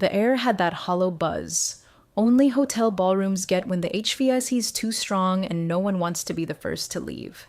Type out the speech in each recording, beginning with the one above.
The air had that hollow buzz only hotel ballrooms get when the HVAC is too strong and no one wants to be the first to leave.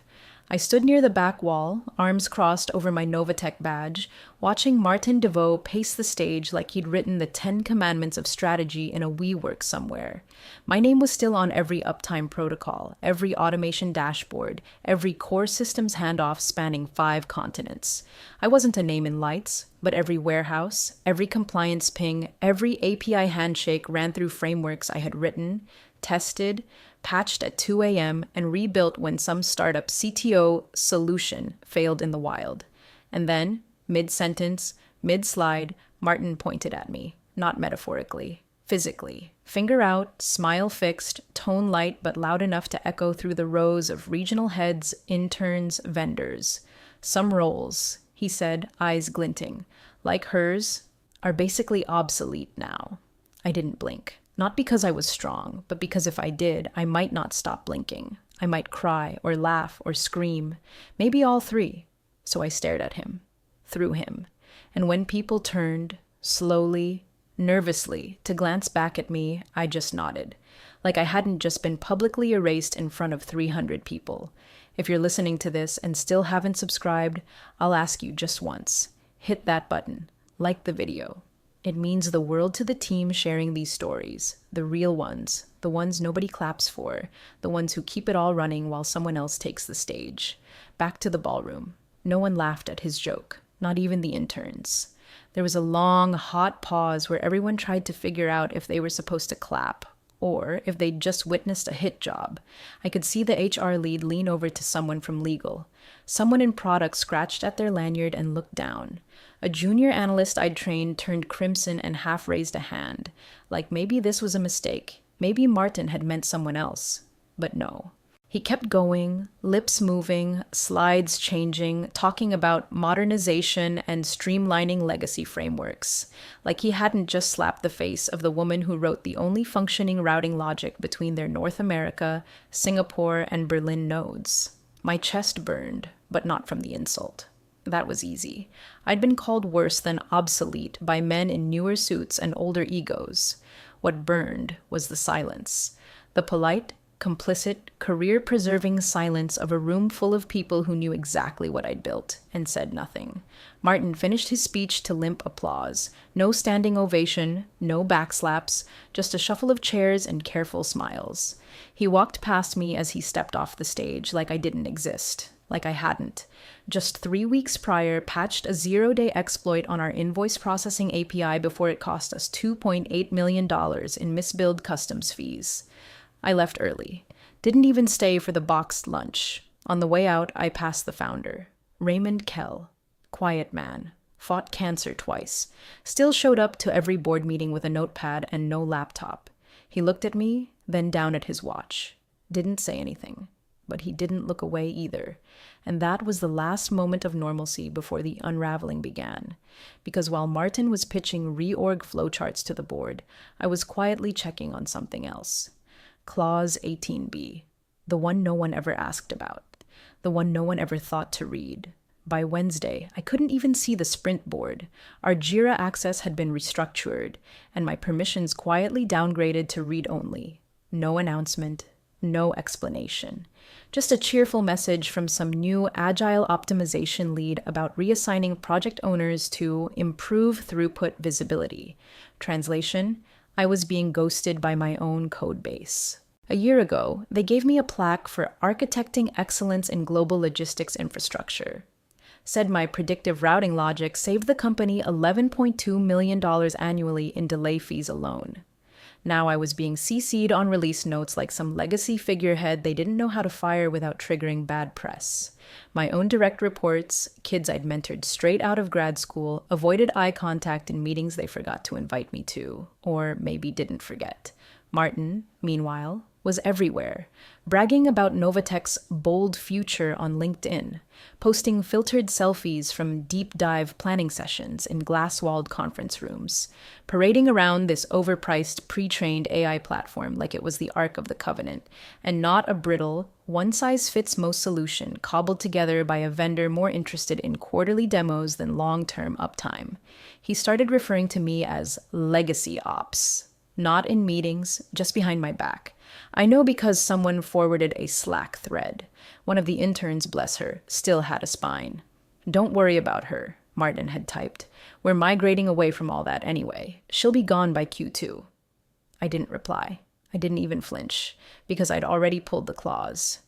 I stood near the back wall, arms crossed over my Novatech badge, watching Martin DeVoe pace the stage like he'd written the 10 Commandments of Strategy in a WeWork somewhere. My name was still on every uptime protocol, every automation dashboard, every core systems handoff spanning 5 continents. I wasn't a name in lights, but every warehouse, every compliance ping, every API handshake ran through frameworks I had written, tested, patched at 2 a.m., and rebuilt when some startup CTO solution failed in the wild. And then, mid-sentence, mid-slide, Martin pointed at me, not metaphorically, physically. Finger out, smile fixed, tone light but loud enough to echo through the rows of regional heads, interns, vendors. Some roles, he said, eyes glinting, like hers, are basically obsolete now. I didn't blink. Not because I was strong, but because if I did, I might not stop blinking. I might cry or laugh or scream, maybe all 3. So I stared at him, through him, and when people turned, slowly, nervously, to glance back at me, I just nodded, like I hadn't just been publicly erased in front of 300 people. If you're listening to this and still haven't subscribed, I'll ask you just once. Hit that button, like the video. It means the world to the team sharing these stories, the real ones, the ones nobody claps for, the ones who keep it all running while someone else takes the stage. Back to the ballroom. No one laughed at his joke, not even the interns. There was a long, hot pause where everyone tried to figure out if they were supposed to clap, or if they'd just witnessed a hit job. I could see the HR lead lean over to someone from legal. Someone in product scratched at their lanyard and looked down. A junior analyst I'd trained turned crimson and half raised a hand, like maybe this was a mistake. Maybe Martin had meant someone else. But no. He kept going, lips moving, slides changing, talking about modernization and streamlining legacy frameworks, like he hadn't just slapped the face of the woman who wrote the only functioning routing logic between their North America, Singapore, and Berlin nodes. My chest burned, but not from the insult. That was easy. I'd been called worse than obsolete by men in newer suits and older egos. What burned was the silence. The polite, complicit, career-preserving silence of a room full of people who knew exactly what I'd built and said nothing. Martin finished his speech to limp applause. No standing ovation, no backslaps, just a shuffle of chairs and careful smiles. He walked past me as he stepped off the stage like I didn't exist. Like I hadn't. Just 3 weeks prior, patched a 0-day exploit on our invoice processing API before it cost us $2.8 million in misbilled customs fees. I left early. Didn't even stay for the boxed lunch. On the way out, I passed the founder. Raymond Kell. Quiet man. Fought cancer twice. Still showed up to every board meeting with a notepad and no laptop. He looked at me, then down at his watch. Didn't say anything. But he didn't look away either. And that was the last moment of normalcy before the unraveling began. Because while Martin was pitching reorg flowcharts to the board, I was quietly checking on something else. Clause 18b. The one no one ever asked about. The one no one ever thought to read. By Wednesday, I couldn't even see the sprint board. Our Jira access had been restructured, and my permissions quietly downgraded to read-only. No announcement, no explanation. Just a cheerful message from some new agile optimization lead about reassigning project owners to improve throughput visibility. Translation, I was being ghosted by my own code base. A year ago, they gave me a plaque for architecting excellence in global logistics infrastructure. Said my predictive routing logic saved the company $11.2 million annually in delay fees alone. Now I was being CC'd on release notes like some legacy figurehead they didn't know how to fire without triggering bad press. My own direct reports, kids I'd mentored straight out of grad school, avoided eye contact in meetings they forgot to invite me to, or maybe didn't forget. Martin, meanwhile, was everywhere, bragging about Novatech's bold future on LinkedIn, posting filtered selfies from deep dive planning sessions in glass-walled conference rooms, parading around this overpriced pre-trained AI platform like it was the Ark of the Covenant, and not a brittle, one-size-fits-most solution cobbled together by a vendor more interested in quarterly demos than long-term uptime. He started referring to me as legacy ops. Not in meetings, just behind my back. I know because someone forwarded a Slack thread. One of the interns, bless her, still had a spine. "Don't worry about her," Martin had typed. "We're migrating away from all that anyway. She'll be gone by Q2. I didn't reply. I didn't even flinch, because I'd already pulled the clause.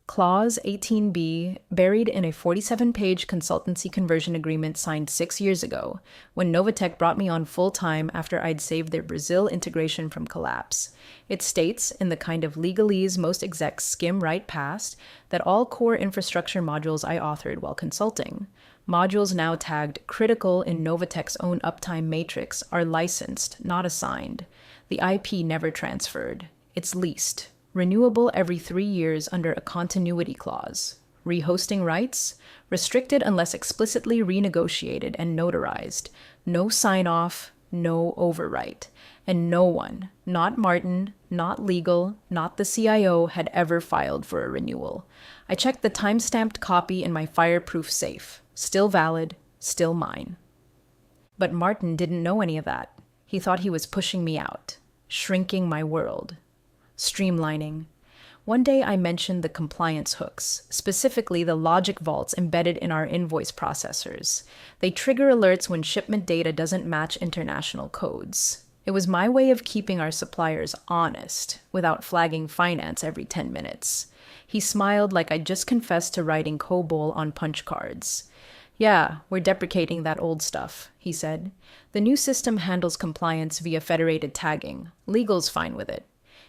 Clause 18B, buried in a 47-page consultancy conversion agreement signed 6 years ago, when Novatech brought me on full-time after I'd saved their Brazil integration from collapse. It states, in the kind of legalese most execs skim right past, that all core infrastructure modules I authored while consulting, modules now tagged critical in Novatech's own uptime matrix, are licensed, not assigned. The IP never transferred. It's leased. Renewable every 3 years under a continuity clause. Rehosting rights? Restricted unless explicitly renegotiated and notarized. No sign-off, no overwrite. And no one, not Martin, not legal, not the CIO, had ever filed for a renewal. I checked the time-stamped copy in my fireproof safe. Still valid, still mine. But Martin didn't know any of that. He thought he was pushing me out, shrinking my world. Streamlining. One day I mentioned the compliance hooks, specifically the logic vaults embedded in our invoice processors. They trigger alerts when shipment data doesn't match international codes. It was my way of keeping our suppliers honest, without flagging finance every 10 minutes. He smiled like I'd just confessed to writing COBOL on punch cards. "Yeah, we're deprecating that old stuff," he said. "The new system handles compliance via federated tagging. Legal's fine with it."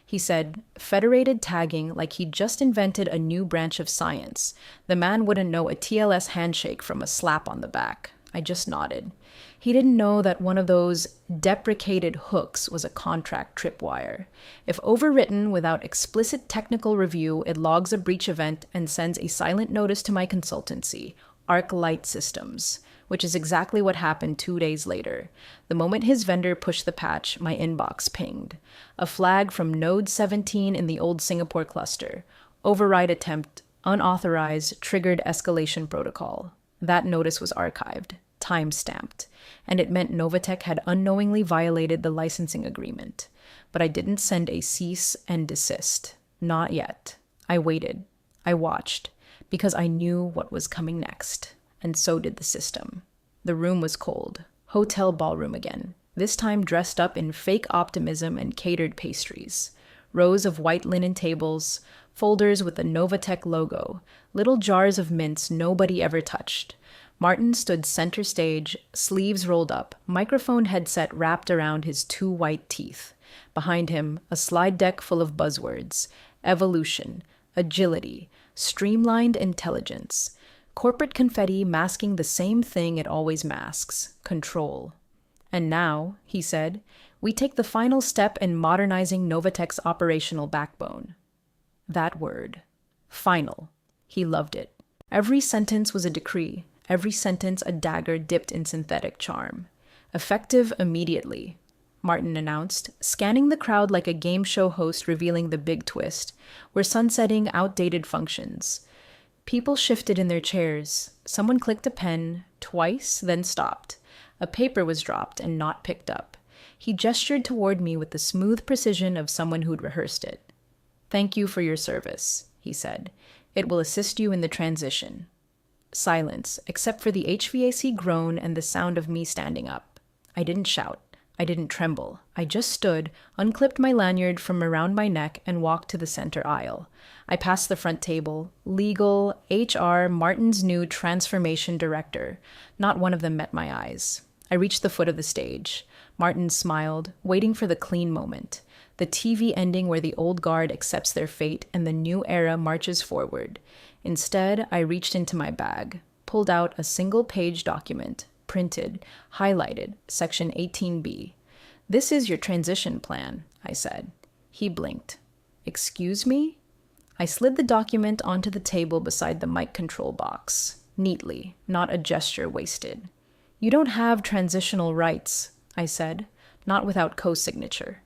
He said, federated tagging like he'd just invented a new branch of science. The man wouldn't know a TLS handshake from a slap on the back. I just nodded. He didn't know that one of those deprecated hooks was a contract tripwire. If overwritten without explicit technical review, it logs a breach event and sends a silent notice to my consultancy, ArcLight Systems, which is exactly what happened 2 days later. The moment his vendor pushed the patch, my inbox pinged. A flag from Node 17 in the old Singapore cluster. Override attempt, unauthorized, triggered escalation protocol. That notice was archived, time-stamped, and it meant Novatech had unknowingly violated the licensing agreement. But I didn't send a cease and desist. Not yet. I waited. I watched, because I knew what was coming next. And so did the system. The room was cold. Hotel ballroom again, this time dressed up in fake optimism and catered pastries. Rows of white linen tables, folders with the Novatech logo, little jars of mints nobody ever touched. Martin stood center stage, sleeves rolled up, microphone headset wrapped around his 2 white teeth. Behind him, a slide deck full of buzzwords: evolution, agility, streamlined intelligence. Corporate confetti masking the same thing it always masks: control. "And now," he said, "we take the final step in modernizing Novatech's operational backbone." That word. Final. He loved it. Every sentence was a decree, every sentence a dagger dipped in synthetic charm. "Effective immediately," Martin announced, scanning the crowd like a game show host revealing the big twist. "We're sunsetting outdated functions." People shifted in their chairs. Someone clicked a pen, twice, then stopped. A paper was dropped and not picked up. He gestured toward me with the smooth precision of someone who'd rehearsed it. "Thank you for your service," he said. "It will assist you in the transition." Silence, except for the HVAC groan and the sound of me standing up. I didn't shout. I didn't tremble. I just stood, unclipped my lanyard from around my neck, and walked to the center aisle. I passed the front table. Legal, HR, Martin's new transformation director. Not one of them met my eyes. I reached the foot of the stage. Martin smiled, waiting for the clean moment. The TV ending where the old guard accepts their fate and the new era marches forward. Instead, I reached into my bag, pulled out a single-page document, printed, highlighted, section 18B. "This is your transition plan," I said. He blinked. Excuse me? I slid the document onto the table beside the mic control box, neatly, not a gesture wasted. You don't have transitional rights, I said, not without co-signature.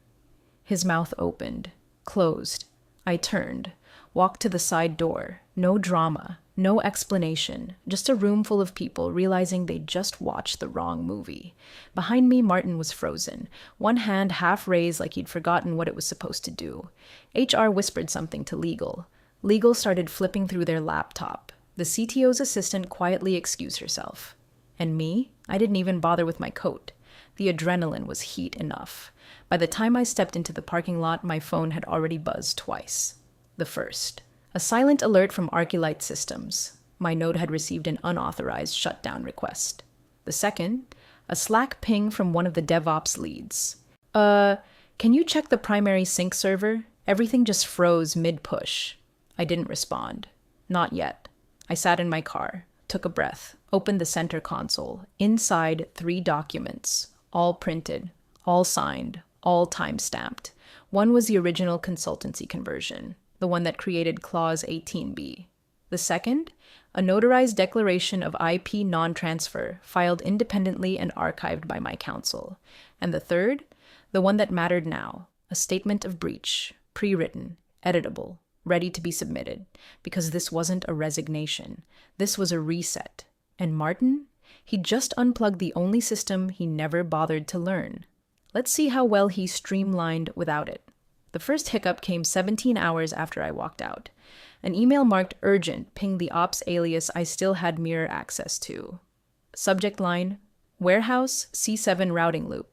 His mouth opened, closed. I turned, walked to the side door. No drama, no explanation, just a room full of people realizing they'd just watched the wrong movie. Behind me, Martin was frozen, one hand half raised like he'd forgotten what it was supposed to do. HR whispered something to Legal. Legal started flipping through their laptop. The CTO's assistant quietly excused herself. And me? I didn't even bother with my coat. The adrenaline was heat enough. By the time I stepped into the parking lot, my phone had already buzzed twice. The first. A silent alert from Arculite Systems. My node had received an unauthorized shutdown request. The second, a Slack ping from one of the DevOps leads. Can you check the primary sync server? Everything just froze mid-push. I didn't respond. Not yet. I sat in my car, took a breath, opened the center console. Inside, 3 documents, all printed, all signed, all time-stamped. One was the original consultancy conversion, the one that created Clause 18b. The second, a notarized declaration of IP non-transfer, filed independently and archived by my counsel. And the third, the one that mattered now, a statement of breach, pre-written, editable, ready to be submitted, because this wasn't a resignation. This was a reset. And Martin? He just unplugged the only system he never bothered to learn. Let's see how well he streamlined without it. The first hiccup came 17 hours after I walked out. An email marked urgent pinged the ops alias I still had mirror access to. Subject line, warehouse C7 routing loop.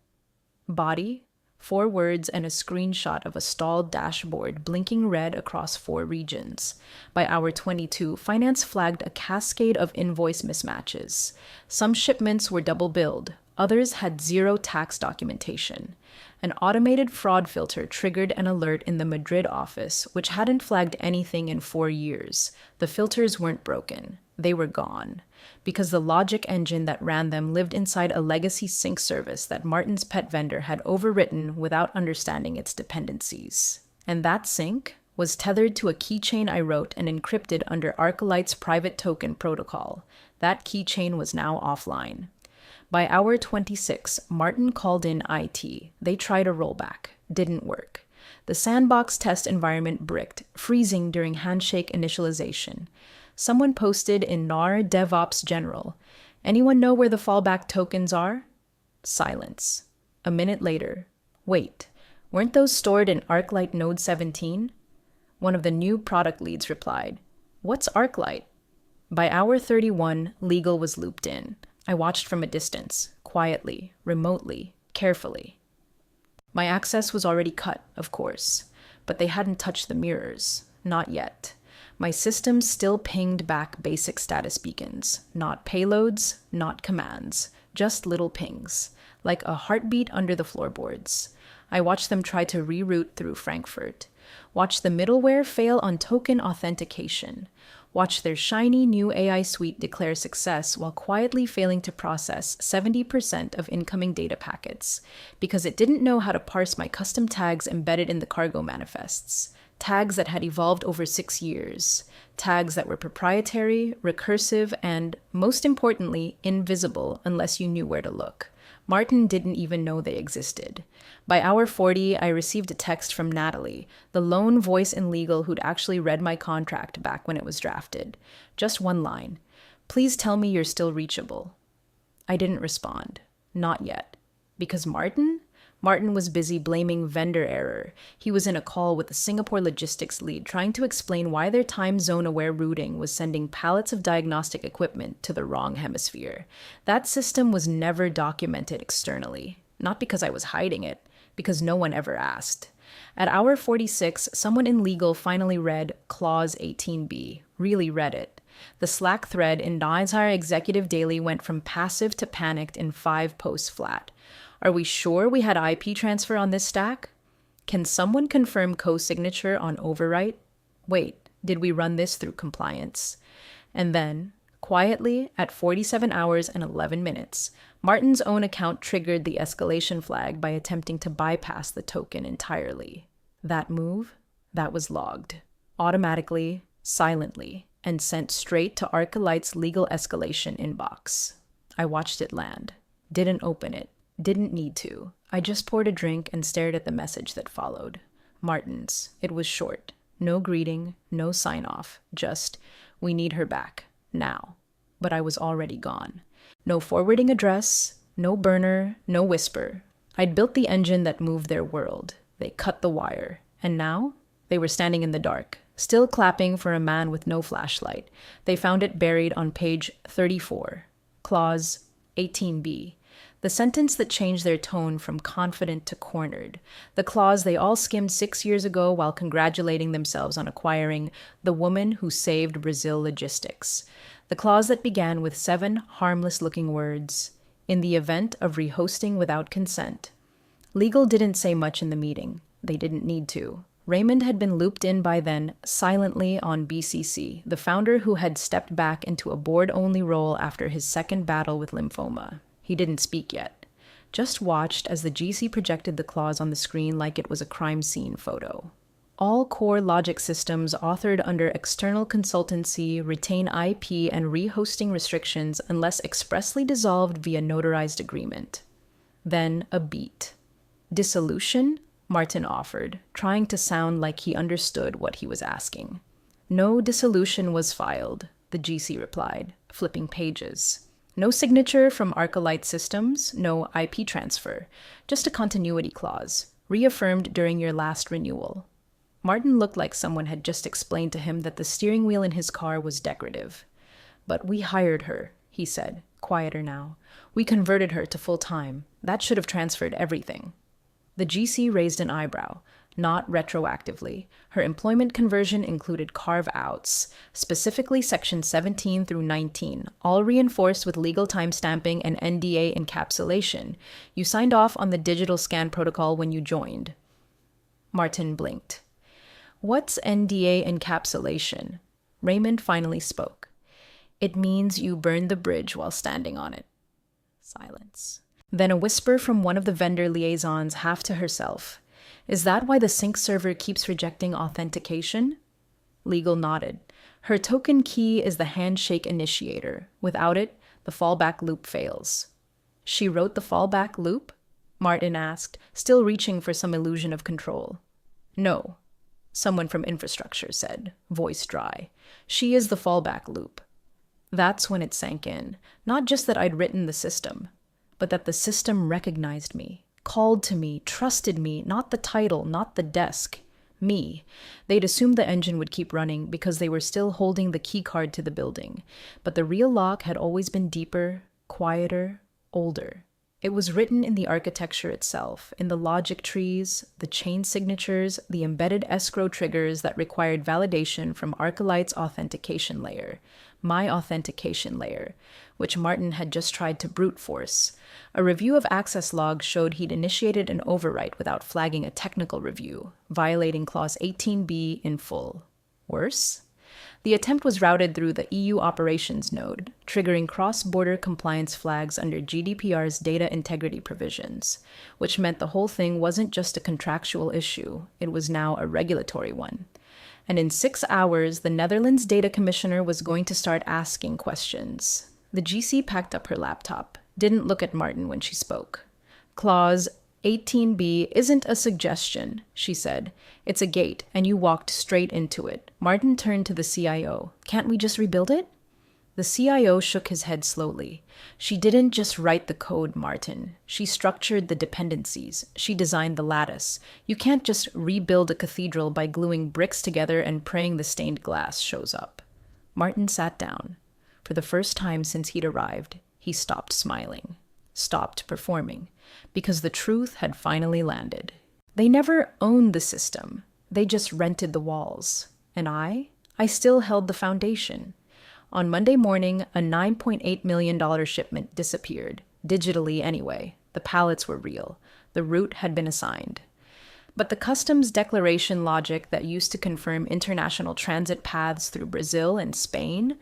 Body, 4 words and a screenshot of a stalled dashboard blinking red across 4 regions. By hour 22, finance flagged a cascade of invoice mismatches. Some shipments were double billed. Others had 0 tax documentation. An automated fraud filter triggered an alert in the Madrid office, which hadn't flagged anything in 4 years. The filters weren't broken. They were gone. Because the logic engine that ran them lived inside a legacy sync service that Martin's pet vendor had overwritten without understanding its dependencies. And that sync was tethered to a keychain I wrote and encrypted under Arculite's private token protocol. That keychain was now offline. By hour 26, Martin called in IT. They tried a rollback. Didn't work. The sandbox test environment bricked, freezing during handshake initialization. Someone posted in NAR DevOps General, "Anyone know where the fallback tokens are?" Silence. A minute later, "Wait, weren't those stored in Arclight Node 17? One of the new product leads replied, "What's Arclight?" By hour 31, Legal was looped in. I watched from a distance, quietly, remotely, carefully. My access was already cut, of course, but they hadn't touched the mirrors. Not yet. My system still pinged back basic status beacons. Not payloads, not commands. Just little pings, like a heartbeat under the floorboards. I watched them try to reroute through Frankfurt. Watched the middleware fail on token authentication. Watch their shiny new AI suite declare success while quietly failing to process 70% of incoming data packets because it didn't know how to parse my custom tags embedded in the cargo manifests. Tags that had evolved over 6 years. Tags that were proprietary, recursive, and, most importantly, invisible unless you knew where to look. Martin didn't even know they existed. By hour 40, I received a text from Natalie, the lone voice in legal who'd actually read my contract back when it was drafted. Just one line. "Please tell me you're still reachable." I didn't respond. Not yet. Because Martin? Martin was busy blaming vendor error. He was in a call with the Singapore logistics lead trying to explain why their time zone-aware routing was sending pallets of diagnostic equipment to the wrong hemisphere. That system was never documented externally. Not because I was hiding it, because no one ever asked. At hour 46, someone in legal finally read Clause 18b, really read it. The Slack thread in Nizar Executive Daily went from passive to panicked in 5 posts flat. Are we sure we had IP transfer on this stack? Can someone confirm co-signature on overwrite? Wait, did we run this through compliance? And then, quietly, at 47 hours and 11 minutes, Martin's own account triggered the escalation flag by attempting to bypass the token entirely. That move? That was logged, automatically, silently, and sent straight to Arcolite's legal escalation inbox. I watched it land. Didn't open it. Didn't need to. I just poured a drink and stared at the message that followed. Martin's. It was short. No greeting, no sign-off. Just, we need her back. Now. But I was already gone. No forwarding address, no burner, no whisper. I'd built the engine that moved their world. They cut the wire. And now? They were standing in the dark, still clapping for a man with no flashlight. They found it buried on page 34, clause 18b. The sentence that changed their tone from confident to cornered. The clause they all skimmed 6 years ago while congratulating themselves on acquiring the woman who saved Brazil logistics. The clause that began with 7 harmless-looking words, in the event of rehosting without consent. Legal didn't say much in the meeting. They didn't need to. Raymond had been looped in by then, silently on BCC, the founder who had stepped back into a board-only role after his second battle with lymphoma. He didn't speak yet. Just watched as the GC projected the clause on the screen like it was a crime scene photo. All core logic systems authored under external consultancy retain IP and rehosting restrictions unless expressly dissolved via notarized agreement. Then a beat. Dissolution? Martin offered, trying to sound like he understood what he was asking. No dissolution was filed, the GC replied, flipping pages. No signature from Arcolite Systems, no IP transfer, just a continuity clause, reaffirmed during your last renewal. Martin looked like someone had just explained to him that the steering wheel in his car was decorative. But we hired her, he said, quieter now. We converted her to full-time. That should have transferred everything. The GC raised an eyebrow, not retroactively. Her employment conversion included carve-outs, specifically Section 17 through 19, all reinforced with legal timestamping and NDA encapsulation. You signed off on the digital scan protocol when you joined. Martin blinked. What's NDA encapsulation? Raymond finally spoke. It means you burned the bridge while standing on it. Silence. Then a whisper from one of the vendor liaisons, half to herself. Is that why the sync server keeps rejecting authentication? Legal nodded. Her token key is the handshake initiator. Without it, the fallback loop fails. She wrote the fallback loop? Martin asked, still reaching for some illusion of control. No, someone from infrastructure said, voice dry. She is the fallback loop. That's when it sank in. Not just that I'd written the system, but that the system recognized me, called to me, trusted me, not the title, not the desk, me. They'd assumed the engine would keep running because they were still holding the key card to the building, but the real lock had always been deeper, quieter, older. It was written in the architecture itself, in the logic trees, the chain signatures, the embedded escrow triggers that required validation from Arcolite's authentication layer, my authentication layer, which Martin had just tried to brute force. A review of access logs showed he'd initiated an overwrite without flagging a technical review, violating Clause 18b in full. Worse? The attempt was routed through the EU operations node, triggering cross-border compliance flags under GDPR's data integrity provisions, which meant the whole thing wasn't just a contractual issue, it was now a regulatory one. And in 6 hours, the Netherlands data commissioner was going to start asking questions. The GC packed up her laptop, didn't look at Martin when she spoke. Clause 18b isn't a suggestion, she said. It's a gate, and you walked straight into it. Martin turned to the CIO. Can't we just rebuild it? The CIO shook his head slowly. She didn't just write the code, Martin. She structured the dependencies. She designed the lattice. You can't just rebuild a cathedral by gluing bricks together and praying the stained glass shows up. Martin sat down. For the first time since he'd arrived, he stopped smiling, stopped performing, because the truth had finally landed. They never owned the system. They just rented the walls. And I still held the foundation. On Monday morning, a $9.8 million shipment disappeared, digitally anyway. The pallets were real. The route had been assigned. But the customs declaration logic that used to confirm international transit paths through Brazil and Spain,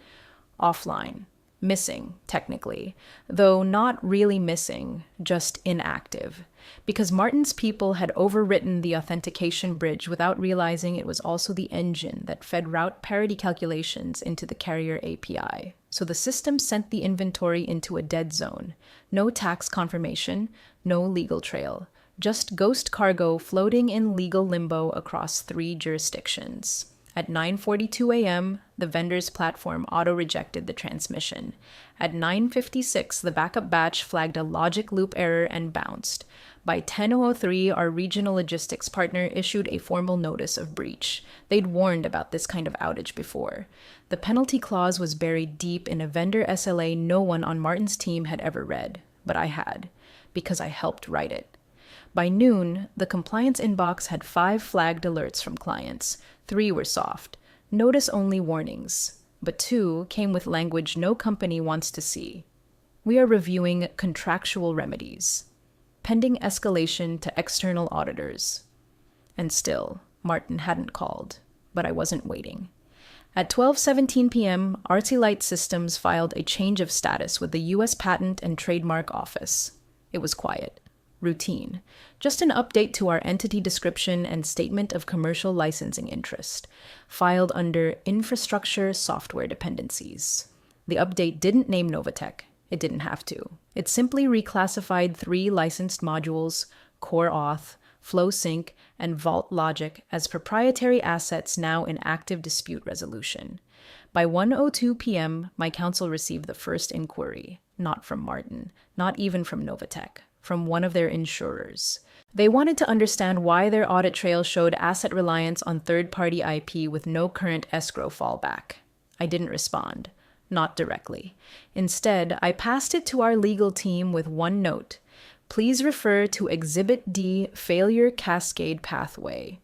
offline. Missing, technically, though not really missing, just inactive, because Martin's people had overwritten the authentication bridge without realizing it was also the engine that fed route parity calculations into the carrier API. So the system sent the inventory into a dead zone. No tax confirmation, no legal trail, just ghost cargo floating in legal limbo across 3 jurisdictions. At 9:42 a.m., the vendor's platform auto-rejected the transmission. At 9:56, the backup batch flagged a logic loop error and bounced. By 10:03, our regional logistics partner issued a formal notice of breach. They'd warned about this kind of outage before. The penalty clause was buried deep in a vendor SLA no one on Martin's team had ever read, but I had, because I helped write it. By noon, the compliance inbox had 5 flagged alerts from clients. 3 were soft, notice-only warnings, but 2 came with language no company wants to see. We are reviewing contractual remedies, pending escalation to external auditors. And still, Martin hadn't called, but I wasn't waiting. At 12:17 p.m., RT Light Systems filed a change of status with the U.S. Patent and Trademark Office. It was quiet. Routine. Just an update to our entity description and statement of commercial licensing interest, filed under Infrastructure Software Dependencies. The update didn't name Novatech. It didn't have to. It simply reclassified 3 licensed modules, Core Auth, FlowSync, and Vault Logic as proprietary assets now in active dispute resolution. By 1:02 p.m., my counsel received the first inquiry, not from Martin, not even from Novatech, from one of their insurers. They wanted to understand why their audit trail showed asset reliance on third-party IP with no current escrow fallback. I didn't respond, not directly. Instead, I passed it to our legal team with one note. Please refer to Exhibit D, Failure Cascade Pathway.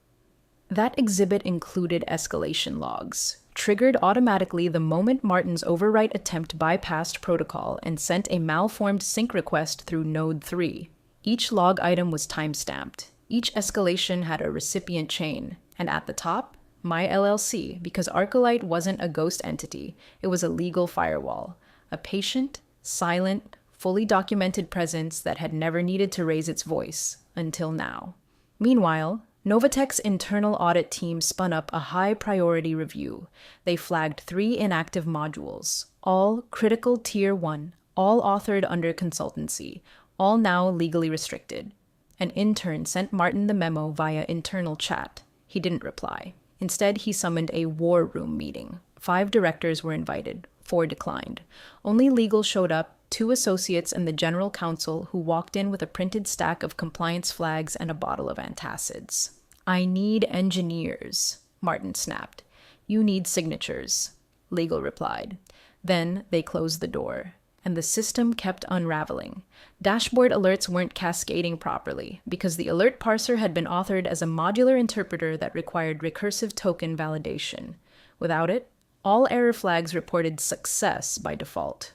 That exhibit included escalation logs, triggered automatically the moment Martin's overwrite attempt bypassed protocol and sent a malformed sync request through Node 3. Each log item was timestamped. Each escalation had a recipient chain, and at the top, my LLC, because Arcolite wasn't a ghost entity, it was a legal firewall, a patient, silent, fully documented presence that had never needed to raise its voice, until now. Meanwhile, Novatech's internal audit team spun up a high-priority review. They flagged 3 inactive modules, all critical Tier 1, all authored under consultancy, all now legally restricted. An intern sent Martin the memo via internal chat. He didn't reply. Instead, he summoned a war room meeting. 5 directors were invited. 4 declined. Only legal showed up, 2 associates and the general counsel, who walked in with a printed stack of compliance flags and a bottle of antacids. I need engineers, Martin snapped. You need signatures, legal replied. Then they closed the door, and the system kept unraveling. Dashboard alerts weren't cascading properly, because the alert parser had been authored as a modular interpreter that required recursive token validation. Without it, all error flags reported success by default.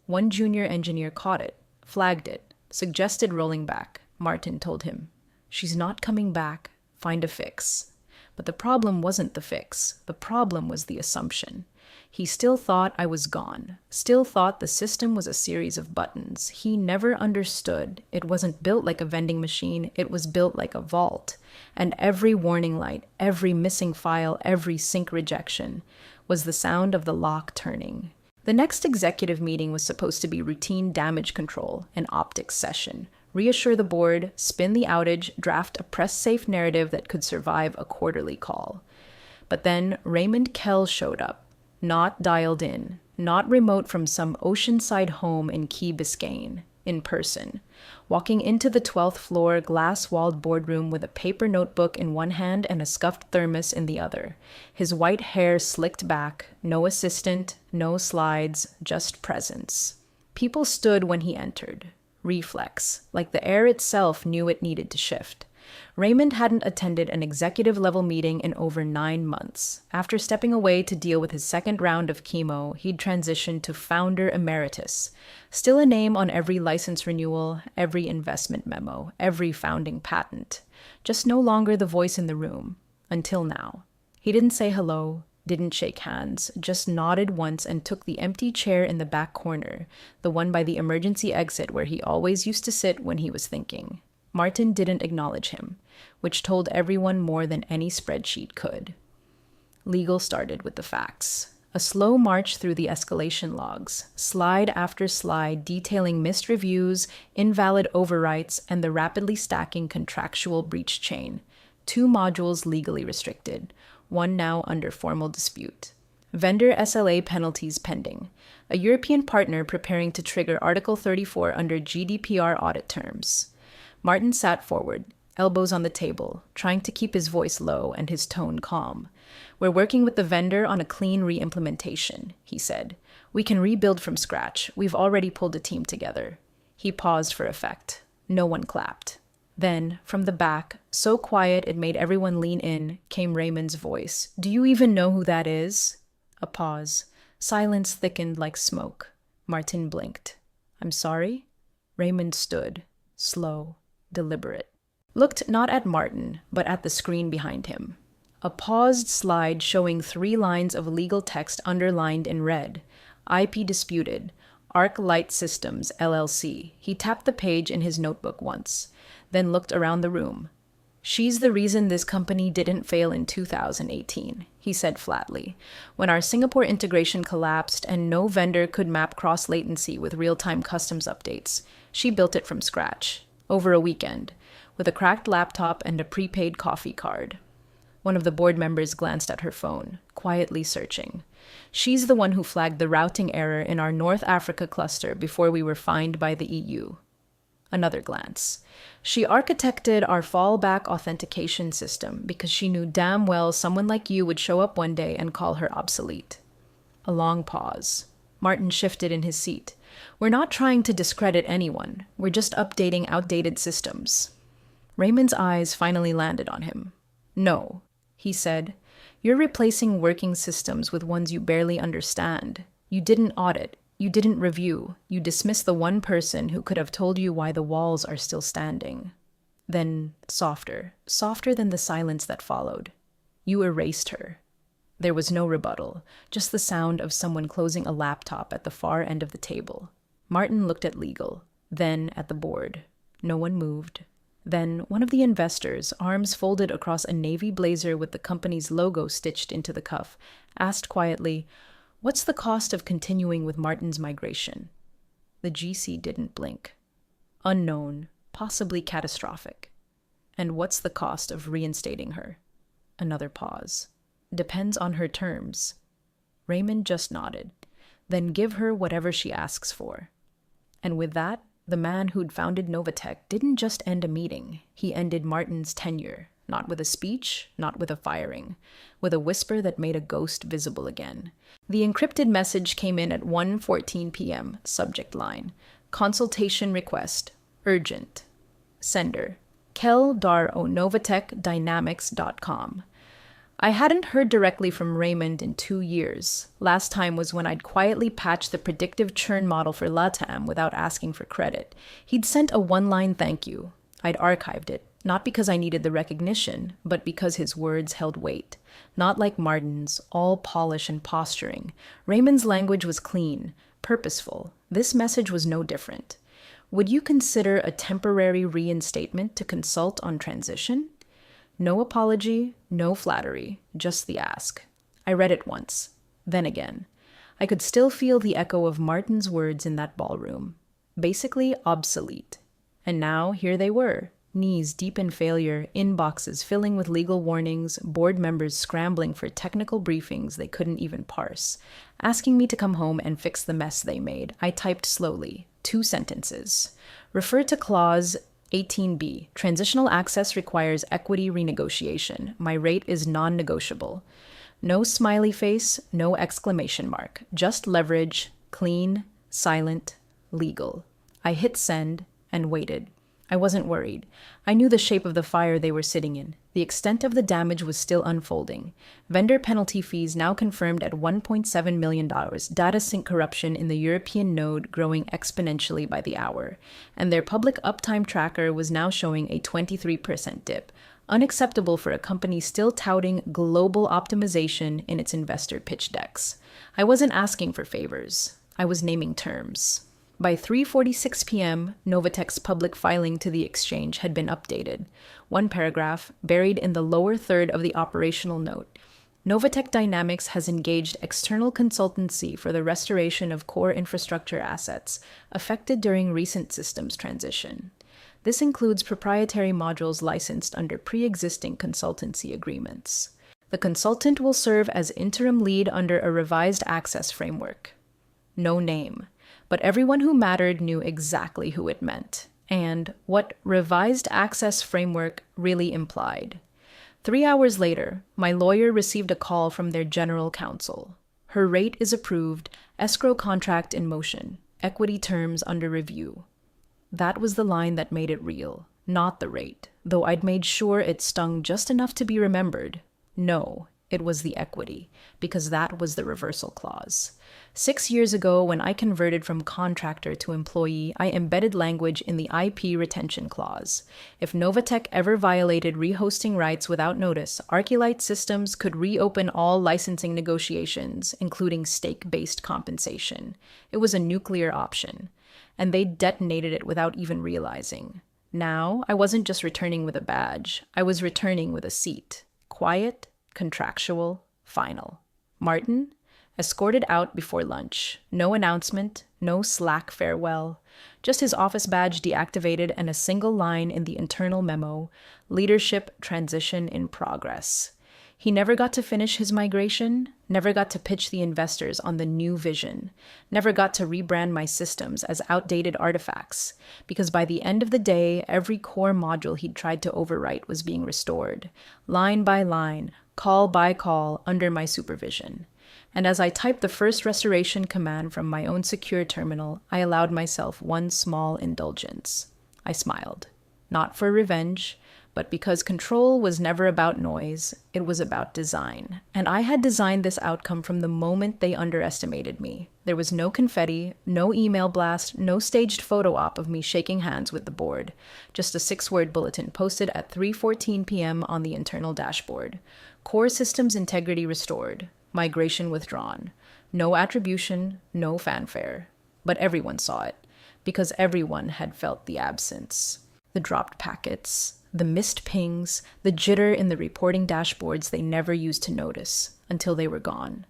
One junior engineer caught it, flagged it, suggested rolling back. Martin told him, "She's not coming back. Find a fix." But the problem wasn't the fix. The problem was the assumption. He still thought I was gone, still thought the system was a series of buttons. He never understood. It wasn't built like a vending machine. It was built like a vault. And every warning light, every missing file, every sync rejection was the sound of the lock turning. The next executive meeting was supposed to be routine damage control, an optics session. Reassure the board, spin the outage, draft a press-safe narrative that could survive a quarterly call. But then Raymond Kell showed up, not dialed in, not remote from some oceanside home in Key Biscayne, in person, walking into the 12th floor glass-walled boardroom with a paper notebook in one hand and a scuffed thermos in the other. His white hair slicked back, no assistant, no slides, just presence. People stood when he entered. Reflex, like the air itself knew it needed to shift. Raymond hadn't attended an executive-level meeting in over 9 months. After stepping away to deal with his second round of chemo, he'd transitioned to founder emeritus. Still a name on every license renewal, every investment memo, every founding patent. Just no longer the voice in the room. Until now. He didn't say hello, didn't shake hands, just nodded once and took the empty chair in the back corner, the one by the emergency exit where he always used to sit when he was thinking. Martin didn't acknowledge him, which told everyone more than any spreadsheet could. Legal started with the facts. A slow march through the escalation logs, slide after slide detailing missed reviews, invalid overwrites, and the rapidly stacking contractual breach chain. 2 modules legally restricted, 1 now under formal dispute. Vendor SLA penalties pending. A European partner preparing to trigger Article 34 under GDPR audit terms. Martin sat forward, elbows on the table, trying to keep his voice low and his tone calm. "We're working with the vendor on a clean re-implementation," he said. "We can rebuild from scratch. We've already pulled a team together." He paused for effect. No one clapped. Then, from the back, so quiet it made everyone lean in, came Raymond's voice. "Do you even know who that is?" A pause. Silence thickened like smoke. Martin blinked. "I'm sorry?" Raymond stood, slow, deliberate. Looked not at Martin, but at the screen behind him. A paused slide showing 3 lines of legal text underlined in red. IP disputed. Arc Light Systems, LLC. He tapped the page in his notebook once, then looked around the room. "She's the reason this company didn't fail in 2018, he said flatly. "When our Singapore integration collapsed and no vendor could map cross-latency with real-time customs updates, she built it from scratch, over a weekend, with a cracked laptop and a prepaid coffee card." One of the board members glanced at her phone, quietly searching. "She's the one who flagged the routing error in our North Africa cluster before we were fined by the EU. Another glance. "She architected our fallback authentication system because she knew damn well someone like you would show up one day and call her obsolete." A long pause. Martin shifted in his seat. "We're not trying to discredit anyone. We're just updating outdated systems." Raymond's eyes finally landed on him. "No," he said. "You're replacing working systems with ones you barely understand. You didn't audit. You didn't review. You dismissed the one person who could have told you why the walls are still standing." Then, softer than the silence that followed. "You erased her." There was no rebuttal, just the sound of someone closing a laptop at the far end of the table. Martin looked at legal, then at the board. No one moved. Then one of the investors, arms folded across a navy blazer with the company's logo stitched into the cuff, asked quietly, "What's the cost of continuing with Martin's migration?" The GC didn't blink. "Unknown, possibly catastrophic." "And what's the cost of reinstating her?" Another pause. "Depends on her terms." Raymond just nodded. "Then give her whatever she asks for." And with that, the man who'd founded Novatech didn't just end a meeting. He ended Martin's tenure, not with a speech, not with a firing, with a whisper that made a ghost visible again. The encrypted message came in at 1:14 p.m., subject line. "Consultation request. Urgent. Sender. kel.novatechdynamics.com." I hadn't heard directly from Raymond in 2 years. Last time was when I'd quietly patched the predictive churn model for LATAM without asking for credit. He'd sent a 1-line thank you. I'd archived it, not because I needed the recognition, but because his words held weight. Not like Martin's, all polish and posturing. Raymond's language was clean, purposeful. This message was no different. "Would you consider a temporary reinstatement to consult on transition?" No apology, no flattery, just the ask. I read it once, then again. I could still feel the echo of Martin's words in that ballroom. Basically obsolete. And now here they were, knees deep in failure, inboxes filling with legal warnings, board members scrambling for technical briefings they couldn't even parse, asking me to come home and fix the mess they made. I typed slowly, 2 sentences. Refer to clause 18B. Transitional access requires equity renegotiation. My rate is non-negotiable. No smiley face, no exclamation mark. Just leverage, clean, silent, legal. I hit send and waited. I wasn't worried. I knew the shape of the fire they were sitting in. The extent of the damage was still unfolding. Vendor penalty fees now confirmed at $1.7 million, data sync corruption in the European node growing exponentially by the hour, and their public uptime tracker was now showing a 23% dip. Unacceptable for a company still touting global optimization in its investor pitch decks. I wasn't asking for favors. I was naming terms. By 3:46 p.m., Novatech's public filing to the exchange had been updated. One paragraph, buried in the lower third of the operational note. Novatech Dynamics has engaged external consultancy for the restoration of core infrastructure assets affected during recent systems transition. This includes proprietary modules licensed under pre-existing consultancy agreements. The consultant will serve as interim lead under a revised access framework. No name, but everyone who mattered knew exactly who it meant, and what revised access framework really implied. 3 hours later, my lawyer received a call from their general counsel. Her rate is approved, escrow contract in motion, equity terms under review. That was the line that made it real, not the rate, though I'd made sure it stung just enough to be remembered. No, it was the equity, because that was the reversal clause. 6 years ago, when I converted from contractor to employee, I embedded language in the IP retention clause. If Novatech ever violated rehosting rights without notice, Arculite Systems could reopen all licensing negotiations, including stake-based compensation. It was a nuclear option, and they detonated it without even realizing. Now, I wasn't just returning with a badge. I was returning with a seat. Quiet, contractual, final. Martin? Escorted out before lunch. No announcement, no Slack farewell. Just his office badge deactivated and a single line in the internal memo, leadership transition in progress. He never got to finish his migration, never got to pitch the investors on the new vision, never got to rebrand my systems as outdated artifacts, because by the end of the day, every core module he'd tried to overwrite was being restored, line by line, call by call, under my supervision. And as I typed the first restoration command from my own secure terminal, I allowed myself one small indulgence. I smiled. Not for revenge, but because control was never about noise, it was about design. And I had designed this outcome from the moment they underestimated me. There was no confetti, no email blast, no staged photo op of me shaking hands with the board. Just a 6-word bulletin posted at 3:14 p.m. on the internal dashboard. Core systems integrity restored. Migration withdrawn. No attribution, no fanfare. But everyone saw it, because everyone had felt the absence. The dropped packets, the missed pings, the jitter in the reporting dashboards they never used to notice, until they were gone.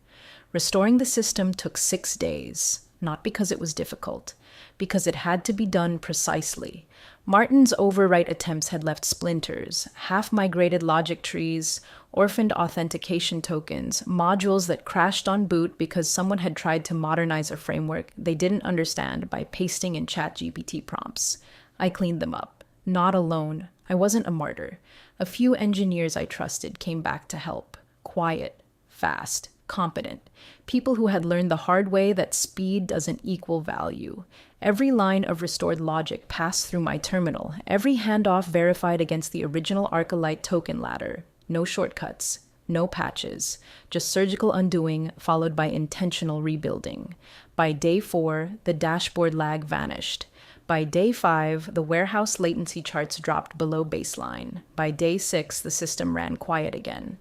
Restoring the system took 6 days, not because it was difficult, because it had to be done precisely. Martin's overwrite attempts had left splinters, half-migrated logic trees, orphaned authentication tokens, modules that crashed on boot because someone had tried to modernize a framework they didn't understand by pasting in ChatGPT prompts. I cleaned them up. Not alone. I wasn't a martyr. A few engineers I trusted came back to help. Quiet, fast, competent. People who had learned the hard way that speed doesn't equal value. Every line of restored logic passed through my terminal, every handoff verified against the original Arculite token ladder. No shortcuts, no patches, just surgical undoing followed by intentional rebuilding. By day 4, the dashboard lag vanished. By day 5, the warehouse latency charts dropped below baseline. By day 6, the system ran quiet again.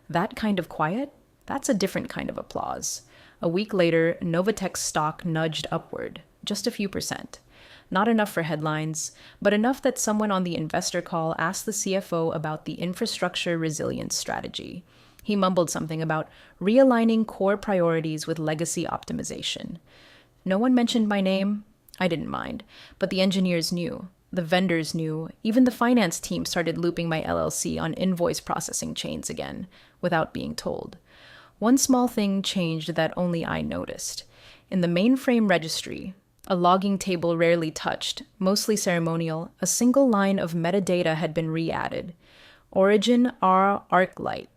That kind of quiet? That's a different kind of applause. A week later, Novatech's stock nudged upward, just a few %. Not enough for headlines, but enough that someone on the investor call asked the CFO about the infrastructure resilience strategy. He mumbled something about realigning core priorities with legacy optimization. No one mentioned my name. I didn't mind, but the engineers knew. The vendors knew. Even the finance team started looping my LLC on invoice processing chains again, without being told. One small thing changed that only I noticed. In the mainframe registry, a logging table rarely touched, mostly ceremonial, a single line of metadata had been re-added. Origin R Arclight.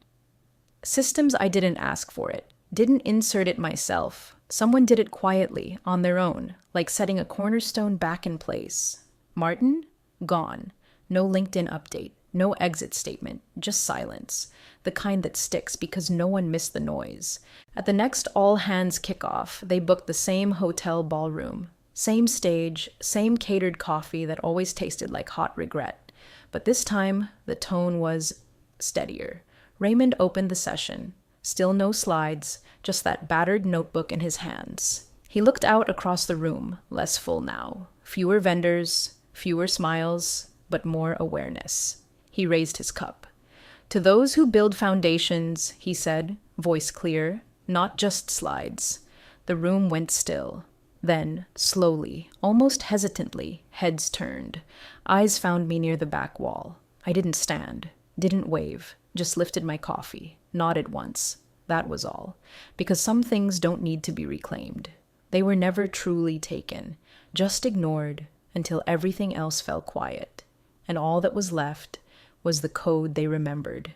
Systems I didn't ask for it, didn't insert it myself. Someone did it quietly, on their own, like setting a cornerstone back in place. Martin? Gone. No LinkedIn update, no exit statement, just silence. The kind that sticks because no one missed the noise. At the next all-hands kickoff, they booked the same hotel ballroom. Same stage, same catered coffee that always tasted like hot regret. But this time, the tone was steadier. Raymond opened the session. Still no slides, just that battered notebook in his hands. He looked out across the room, less full now. Fewer vendors, fewer smiles, but more awareness. He raised his cup. To those who build foundations, he said, voice clear, not just slides. The room went still. Then, slowly, almost hesitantly, heads turned. Eyes found me near the back wall. I didn't stand, didn't wave, just lifted my coffee, nodded once. That was all. Because some things don't need to be reclaimed. They were never truly taken, just ignored until everything else fell quiet. And all that was left was the code they remembered,